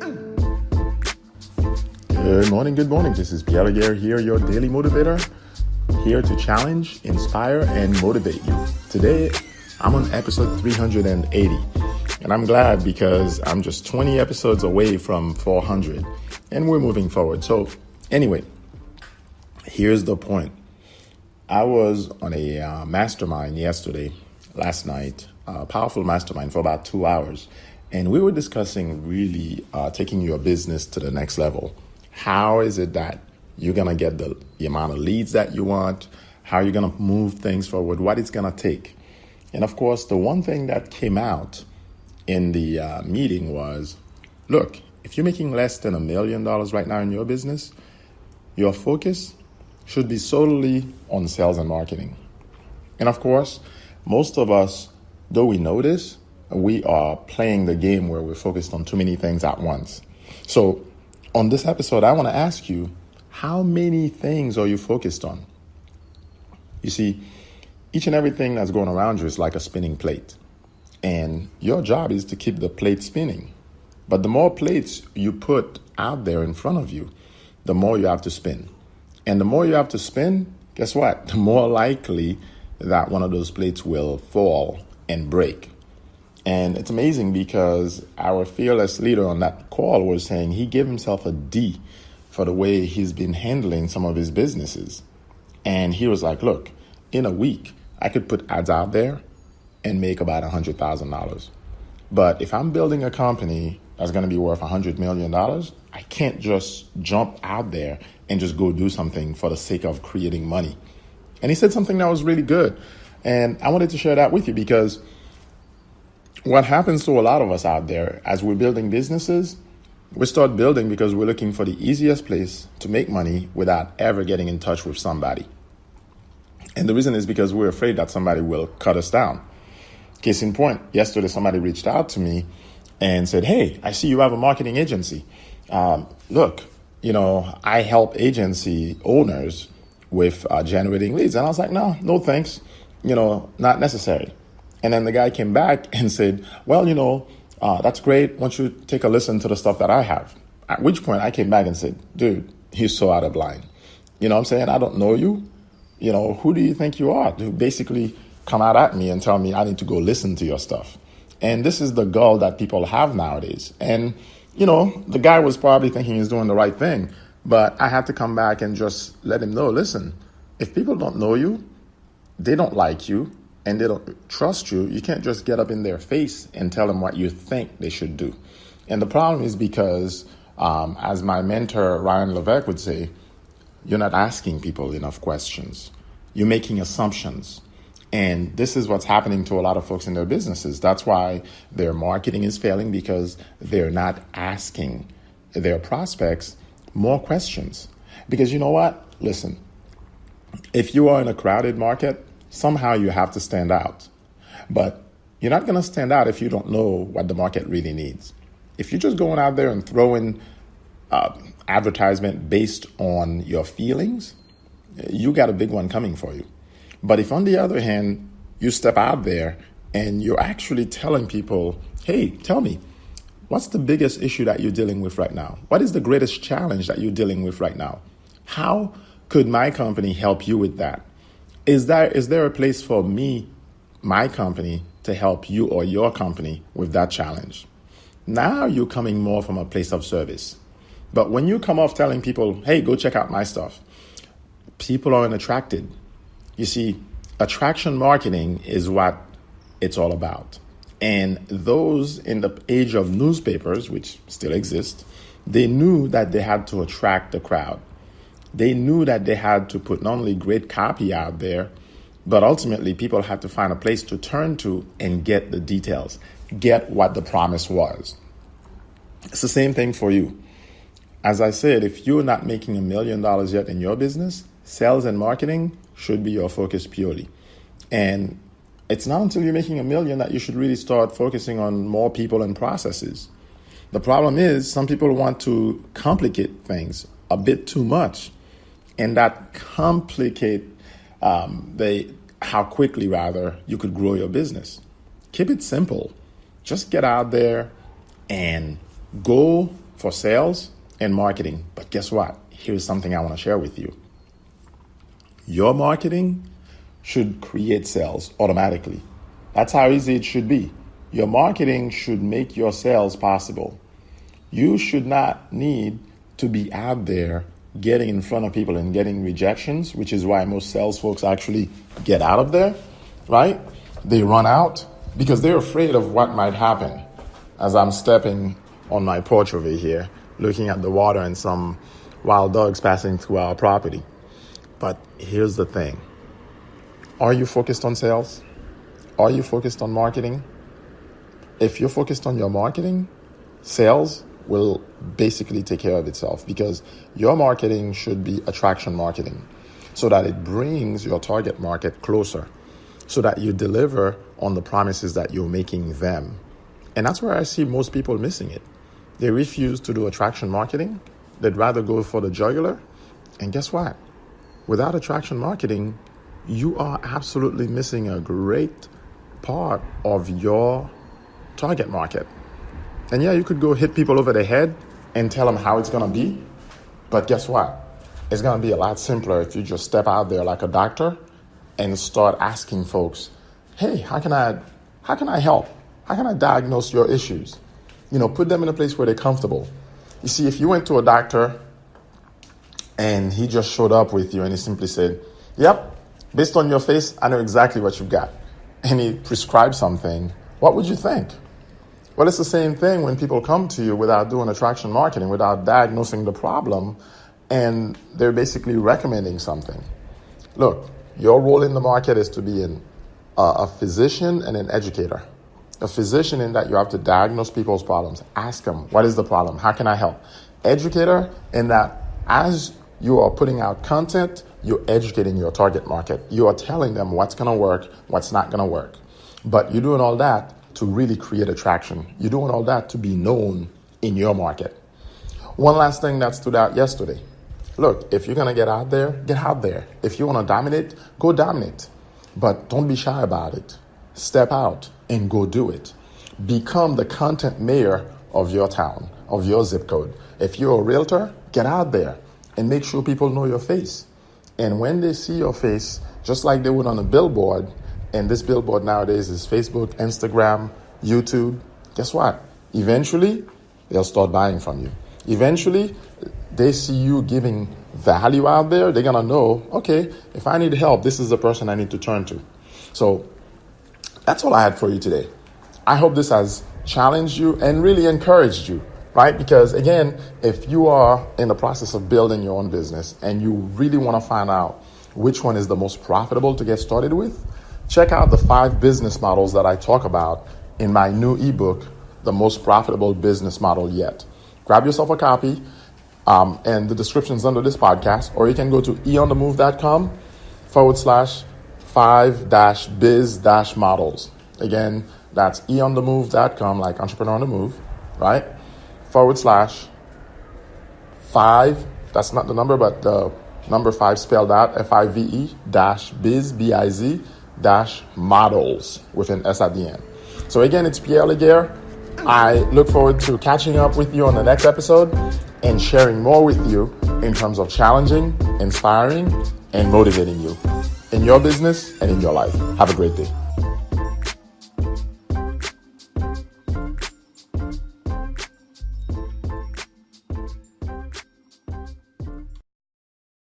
Good morning. This is Pierre Laguerre here, your daily motivator, here to challenge, inspire, and motivate you. Today, I'm on episode 380, and I'm glad because I'm just 20 episodes away from 400, and we're moving forward. So anyway, here's the point. I was on a mastermind last night, a powerful mastermind for about 2 hours, and we were discussing really taking your business to the next level. How is it that you're going to get the amount of leads that you want? How you're going to move things forward? What it's going to take? And of course, the one thing that came out in the meeting was, look, if you're making less than $1 million right now in your business, your focus should be solely on sales and marketing. And of course, most of us, though we know this, we are playing the game where we're focused on too many things at once. So on this episode, I want to ask you, how many things are you focused on? You see, each and everything that's going around you is like a spinning plate. And your job is to keep the plate spinning. But the more plates you put out there in front of you, the more you have to spin. And the more you have to spin, guess what? The more likely that one of those plates will fall and break. And it's amazing because our fearless leader on that call was saying he gave himself a D for the way he's been handling some of his businesses. And he was like, look, in a week, I could put ads out there and make about $100,000. But if I'm building a company that's going to be worth $100 million, I can't just jump out there and just go do something for the sake of creating money. And he said something that was really good. And I wanted to share that with you because what happens to a lot of us out there as we're building businesses, we start building because we're looking for the easiest place to make money without ever getting in touch with somebody. And the reason is because we're afraid that somebody will cut us down. Case in point, yesterday somebody reached out to me and said, hey, I see you have a marketing agency. Look, I help agency owners with generating leads. And I was like, no thanks, not necessary. And then the guy came back and said, well, that's great. Why don't you take a listen to the stuff that I have? At which point I came back and said, dude, you're so out of line. You know what I'm saying? I don't know you. Who do you think you are to basically come out at me and tell me I need to go listen to your stuff? And this is the gall that people have nowadays. And, the guy was probably thinking he's doing the right thing. But I had to come back and just let him know, listen, if people don't know you, they don't like you, and they don't trust you, you can't just get up in their face and tell them what you think they should do. And the problem is because, as my mentor, Ryan Levesque, would say, you're not asking people enough questions. You're making assumptions. And this is what's happening to a lot of folks in their businesses. That's why their marketing is failing, because they're not asking their prospects more questions. Because you know what? Listen, if you are in a crowded market, somehow you have to stand out. But you're not going to stand out if you don't know what the market really needs. If you're just going out there and throwing advertisement based on your feelings, you got a big one coming for you. But if on the other hand, you step out there and you're actually telling people, hey, tell me, what's the biggest issue that you're dealing with right now? What is the greatest challenge that you're dealing with right now? How could my company help you with that? Is there a place for me, my company, to help you or your company with that challenge? Now you're coming more from a place of service. But when you come off telling people, hey, go check out my stuff, people aren't attracted. You see, attraction marketing is what it's all about. And those in the age of newspapers, which still exist, they knew that they had to attract the crowd. They knew that they had to put not only great copy out there, but ultimately people had to find a place to turn to and get the details, get what the promise was. It's the same thing for you. As I said, if you're not making $1 million yet in your business, sales and marketing should be your focus purely. And it's not until you're making $1 million that you should really start focusing on more people and processes. The problem is some people want to complicate things a bit too much. And that complicate how quickly you could grow your business. Keep it simple. Just get out there and go for sales and marketing. But guess what? Here's something I want to share with you. Your marketing should create sales automatically. That's how easy it should be. Your marketing should make your sales possible. You should not need to be out there getting in front of people and getting rejections, which is why most sales folks actually get out of there, right? They run out because they're afraid of what might happen. As I'm stepping on my porch over here, looking at the water and some wild dogs passing through our property. But here's the thing. Are you focused on sales? Are you focused on marketing? If you're focused on your marketing, sales will basically take care of itself, because your marketing should be attraction marketing so that it brings your target market closer, so that you deliver on the promises that you're making them. And that's where I see most people missing it. They refuse to do attraction marketing. They'd rather go for the jugular. And guess what? Without attraction marketing, you are absolutely missing a great part of your target market. And yeah, you could go hit people over the head and tell them how it's going to be. But guess what? It's going to be a lot simpler if you just step out there like a doctor and start asking folks, hey, how can I help? How can I diagnose your issues? Put them in a place where they're comfortable. You see, if you went to a doctor and he just showed up with you and he simply said, yep, based on your face, I know exactly what you've got, and he prescribed something, what would you think? Well, it's the same thing when people come to you without doing attraction marketing, without diagnosing the problem, and they're basically recommending something. Look, your role in the market is to be a physician and an educator. A physician in that you have to diagnose people's problems. Ask them, what is the problem? How can I help? Educator in that as you are putting out content, you're educating your target market. You are telling them what's going to work, what's not going to work. But you're doing all that to really create attraction. You're doing all that to be known in your market. One last thing that stood out yesterday. Look, if you're going to get out there, get out there. If you want to dominate, go dominate. But don't be shy about it. Step out and go do it. Become the content mayor of your town, of your zip code. If you're a realtor, get out there and make sure people know your face. And when they see your face, just like they would on a billboard, and this billboard nowadays is Facebook, Instagram, YouTube, guess what? Eventually, they'll start buying from you. Eventually, they see you giving value out there. They're going to know, okay, if I need help, this is the person I need to turn to. So that's all I had for you today. I hope this has challenged you and really encouraged you, right? Because again, if you are in the process of building your own business and you really want to find out which one is the most profitable to get started with, check out the 5 business models that I talk about in my new ebook, The Most Profitable Business Model Yet. Grab yourself a copy, and the description's under this podcast, or you can go to eonthemove.com/5-biz-models. Again, that's eonthemove.com, like entrepreneur on the move, right? /5, that's not the number, but the number 5 spelled out, FIVE-biz, BIZ, -models with an S at the end. So again, it's Pierre Laguerre. I look forward to catching up with you on the next episode and sharing more with you in terms of challenging, inspiring, and motivating you in your business and in your life. Have a great day.